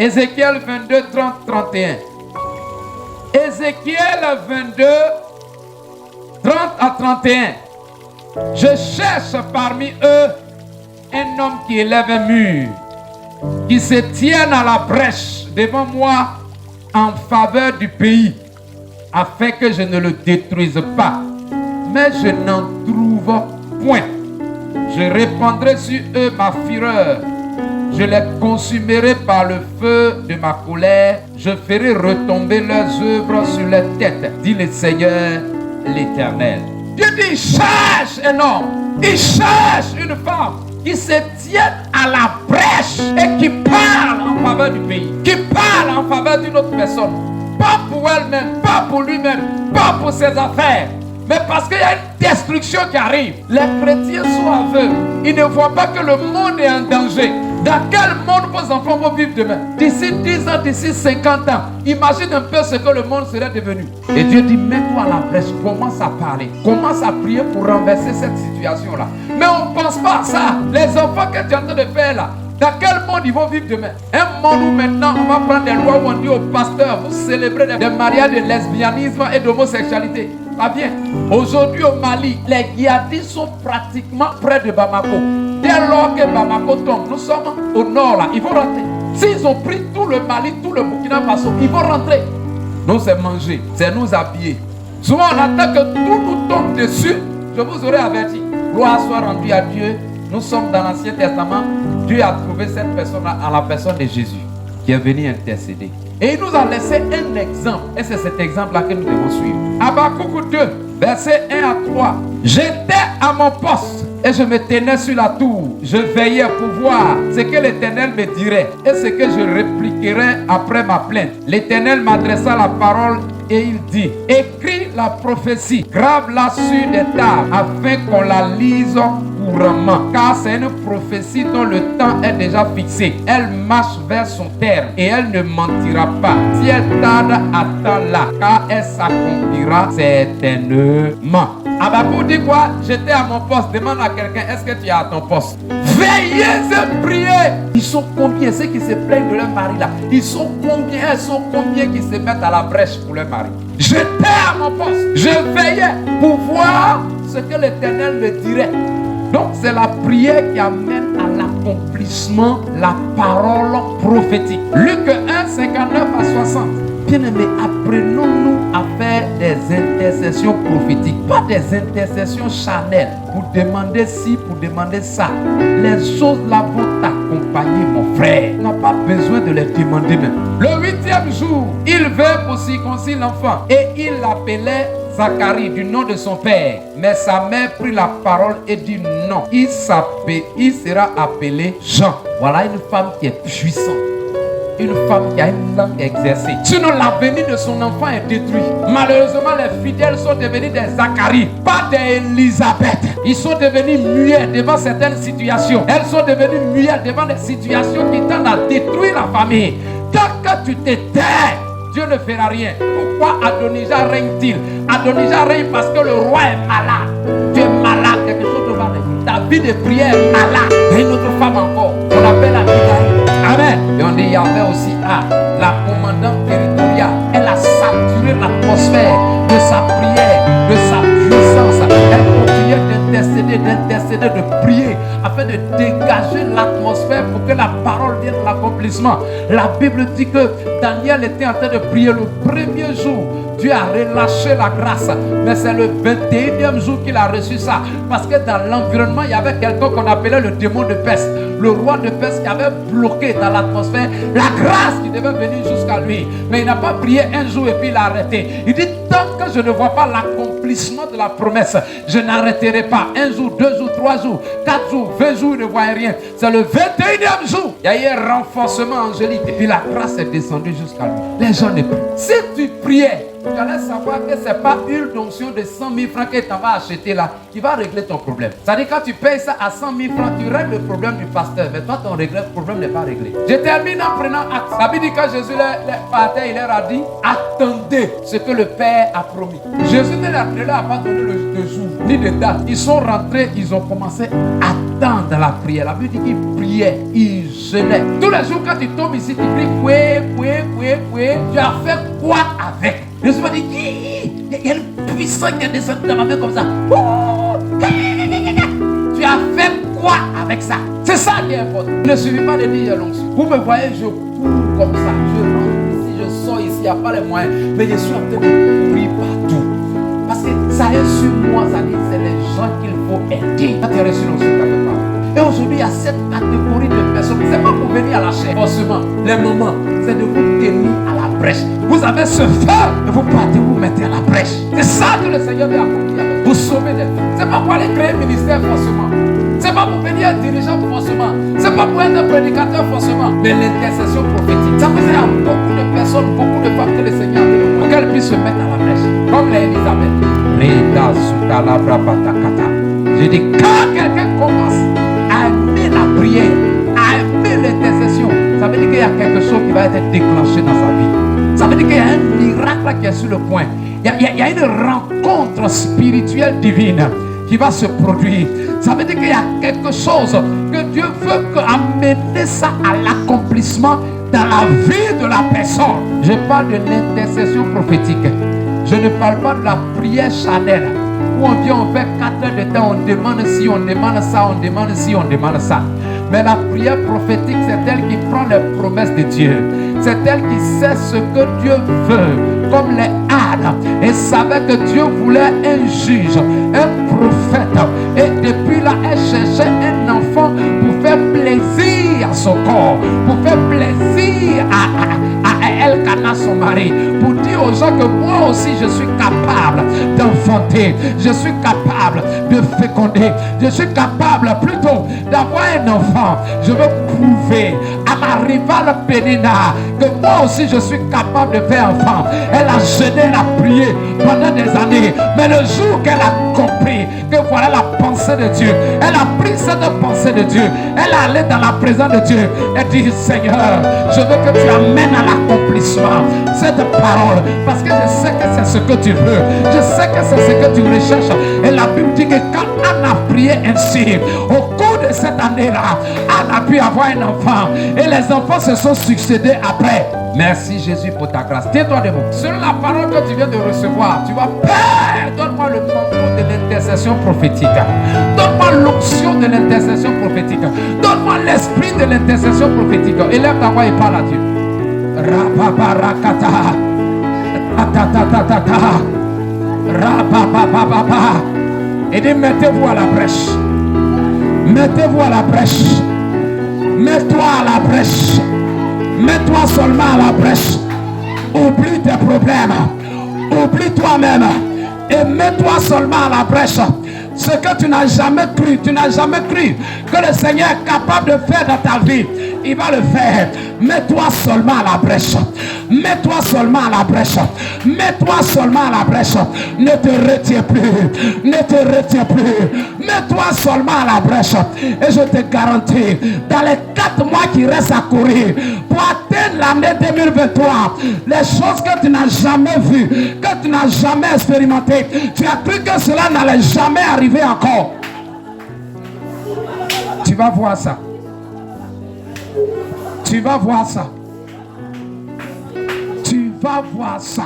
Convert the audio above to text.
Ézéchiel 22, 30, 31. Ézéchiel 22, 30 à 31. Je cherche parmi eux un homme qui élève un mur, qui se tienne à la brèche devant moi en faveur du pays, afin que je ne le détruise pas. Mais je n'en trouve point. Je répandrai sur eux ma fureur. Je les consumerai par le feu de ma colère. Je ferai retomber leurs œuvres sur leurs têtes, dit le Seigneur l'Éternel. Dieu dit, il cherche un homme, il cherche une femme qui se tienne à la brèche et qui parle en faveur du pays, qui parle en faveur d'une autre personne. Pas pour elle-même, pas pour lui-même, pas pour ses affaires, mais parce qu'il y a une destruction qui arrive. Les chrétiens sont aveugles. Ils ne voient pas que le monde est en danger. Dans quel monde vos enfants vont vivre demain? D'ici 10 ans, d'ici 50 ans. Imagine un peu ce que le monde serait devenu. Et Dieu dit, mets-toi à la brèche, commence à parler. Commence à prier pour renverser cette situation-là. Mais on ne pense pas à ça. Les enfants que tu es en train de faire là, dans quel monde ils vont vivre demain? Un monde où maintenant on va prendre des lois où on dit aux pasteurs, vous célébrez des mariages de lesbianisme et d'homosexualité. Ça vient. Aujourd'hui au Mali, les djihadistes sont pratiquement près de Bamako. Dès lors que Bamako tombe, nous sommes au nord là, ils vont rentrer. S'ils ont pris tout le Mali, tout le Burkina Faso, ils vont rentrer. Nous c'est manger, c'est nous habiller. Souvent on attend que tout nous tombe dessus. Je vous aurais averti. Gloire soit rendue à Dieu. Nous sommes dans l'Ancien Testament. Dieu a trouvé cette personne-là en la personne de Jésus qui est venu intercéder. Et il nous a laissé un exemple. Et c'est cet exemple-là que nous devons suivre. Habakkuk 2, versets 1 à 3. J'étais à mon poste et je me tenais sur la tour. Je veillais pour voir ce que l'Éternel me dirait et ce que je répliquerais après ma plainte. L'Éternel m'adressa la parole et il dit, écris la prophétie, grave-la sur des tables afin qu'on la lise couramment. Car c'est une prophétie dont le temps est déjà fixé. Elle marche vers son terme et elle ne mentira pas. Si elle tarde, attends-la, car elle s'accomplira certainement. Habakkuk dit quoi? J'étais à mon poste. Demande à quelqu'un, est-ce que tu es à ton poste? Veillez et priez. Ils sont combien ceux qui se plaignent de leur mari là? Ils sont combien? Elles sont combien qui se mettent à la brèche pour leur mari? J'étais à mon poste. Je veillais pour voir ce que l'Éternel me dirait. Donc c'est la prière qui amène à l'accomplissement la parole prophétique. Luc 1, 59 à 60. Bien-aimés, apprenons-nous à faire des intercessions prophétiques, pas des intercessions charnelles pour demander ci, pour demander ça. Les choses là vont t'accompagner, mon frère. On n'a pas besoin de les demander même. Le 8e jour, il vint pour circoncire l'enfant et il l'appelait Zacharie du nom de son père. Mais sa mère prit la parole et dit non, il sera appelé Jean. Voilà une femme qui est puissante. Une femme qui a une langue exercée. Sinon, l'avenir de son enfant est détruit. Malheureusement, les fidèles sont devenus des Zacharie, pas des Élisabeth. Ils sont devenus muets devant certaines situations. Elles sont devenues muettes devant des situations qui tendent à détruire la famille. Tant que tu te tais, Dieu ne fera rien. Pourquoi Adonijah règne-t-il? Adonijah règne parce que le roi est malade. Tu es malade, quelque chose de malade. Ta vie de prière est malade. Et une autre femme encore, on appelle Abigail. Amen. Et on dit, il y avait aussi la commandante territoriale. Elle a saturé l'atmosphère de sa prière, de sa puissance. Elle continuait d'intercéder, de prier afin de dégager l'atmosphère pour que la parole vienne à l'accomplissement. La Bible dit que Daniel était en train de prier le premier jour. Dieu a relâché la grâce, mais c'est le 21e jour qu'il a reçu ça. Parce que dans l'environnement, il y avait quelqu'un qu'on appelait le démon de Perse. Le roi de Perse qui avait bloqué dans l'atmosphère la grâce qui devait venir jusqu'à lui. Mais il n'a pas prié un jour et puis il a arrêté. Il dit, tant que je ne vois pas l'accomplissement de la promesse, je n'arrêterai pas. Un jour, 2 jours, 3 jours, 4 jours, 20 jours, il ne voyait rien. C'est le 21e jour. Il y a eu un renforcement angélique. Et puis la grâce est descendue jusqu'à lui. Les gens ne prient. Si tu priais, tu allais savoir que ce n'est pas une onction de 100 000 francs que tu vas acheter là qui va régler ton problème. C'est-à-dire quand tu payes ça à 100 000 francs, tu règles le problème du pasteur. Mais toi, ton problème n'est pas réglé. Je termine en prenant acte. La Bible dit que Jésus il leur a dit, attendez ce que le Père a promis. Jésus ne leur a pas donné de jour ni de date. Ils sont rentrés, ils ont commencé à attendre la prière. La Bible dit qu'ils priaient, ils jeûnaient. Tous les jours quand tu tombes ici, tu cries, tu as fait quoi avec? Jésus m'a dit, il y a une puissance qui est descendue dans ma main comme ça. Tu as fait quoi avec ça? C'est ça qui est important. Ne suffit pas de dire l'onction. Vous me voyez, je cours comme ça. Je rentre ici, je sors ici, il n'y a pas les moyens. Mais je suis en train de courir partout. Parce que ça est sur moi, ça dit c'est les gens qu'il faut aider. Quand tu as reçu l'onction, tu as fait part. Et aujourd'hui, il y a cette catégorie de personnes. Ce n'est pas pour venir à la chair, forcément. Les moments, c'est de vous tenir à la brèche. Vous avez ce feu et vous partez, vous mettez à la brèche. C'est ça que le Seigneur veut accomplir. Vous sauvez des vies. Ce n'est pas pour aller créer un ministère forcément. Ce n'est pas pour venir être dirigeant forcément. Ce n'est pas pour être un prédicateur forcément. Mais l'intercession prophétique. Ça faisait à beaucoup de personnes, beaucoup de femmes que le Seigneur a fait pour qu'elles puissent se mettre à la brèche. Comme les Élisabeth. Je dis, quand quelqu'un commence à aimer la prière, à aimer l'intercession, ça veut dire qu'il y a quelque chose qui va être déclenché dans sa vie. Ça veut dire qu'il y a un miracle qui est sur le point. Il y a une rencontre spirituelle divine qui va se produire. Ça veut dire qu'il y a quelque chose que Dieu veut amener ça à l'accomplissement dans la vie de la personne. Je parle de l'intercession prophétique. Je ne parle pas de la prière charnelle où on vient, on fait 4 heures de temps, on demande si, on demande ça, on demande si, on demande ça. Mais la prière prophétique, c'est elle qui prend les promesses de Dieu. C'est elle qui sait ce que Dieu veut, comme les ânes. Et savait que Dieu voulait un juge, un prophète. Et depuis là, elle cherchait un enfant pour faire plaisir à son corps, pour faire plaisir à Elkanah, son mari, pour dire aux gens que moi aussi je suis capable d'enfanter, je suis capable de féconder, je suis capable plutôt d'avoir un enfant. Je veux prouver à ma rivale Pénina que moi aussi je suis capable de faire enfant. Elle a jeûné, elle a prié pendant des années, mais le jour qu'elle a compris que voilà la pensée de Dieu, elle a pris cette pensée de Dieu, elle est allée dans la présence de Dieu, elle dit, Seigneur, je veux que tu amènes à l'accomplissement cette parole, parce que je sais que c'est ce que tu veux, je sais que c'est ce que tu recherches. Et la Bible dit que quand Anne a prié ainsi, au cours de cette année-là, Anne a pu avoir un enfant, et les enfants se sont succédés après. Merci Jésus pour ta grâce. Tiens-toi debout. Selon la parole que tu viens de recevoir, tu vas, Père, donne-moi le manteau de l'intercession prophétique. Donne-moi l'onction de l'intercession prophétique. Donne-moi l'esprit de l'intercession prophétique. Élève ta voix et parle à Dieu. Rababarakata. Ratatatata. Rababababa. Et dit, mettez-vous à la brèche. Mettez-vous à la brèche. Mets-toi à la brèche. Mets-toi seulement à la brèche. Oublie tes problèmes. Oublie toi-même. Et mets-toi seulement à la brèche. Ce que tu n'as jamais cru, que le Seigneur est capable de faire dans ta vie, il va le faire. Mets-toi seulement à la brèche. Mets-toi seulement à la brèche. Mets-toi seulement à la brèche. Ne te retiens plus. Ne te retiens plus. Mets-toi seulement à la brèche. Et je te garantis, dans les 4 mois qui restent à courir, pour atteindre l'année 2023, les choses que tu n'as jamais vues, que tu n'as jamais expérimentées, tu as cru que cela n'allait jamais arriver encore. Tu vas voir ça. Tu vas voir ça. Tu vas voir ça.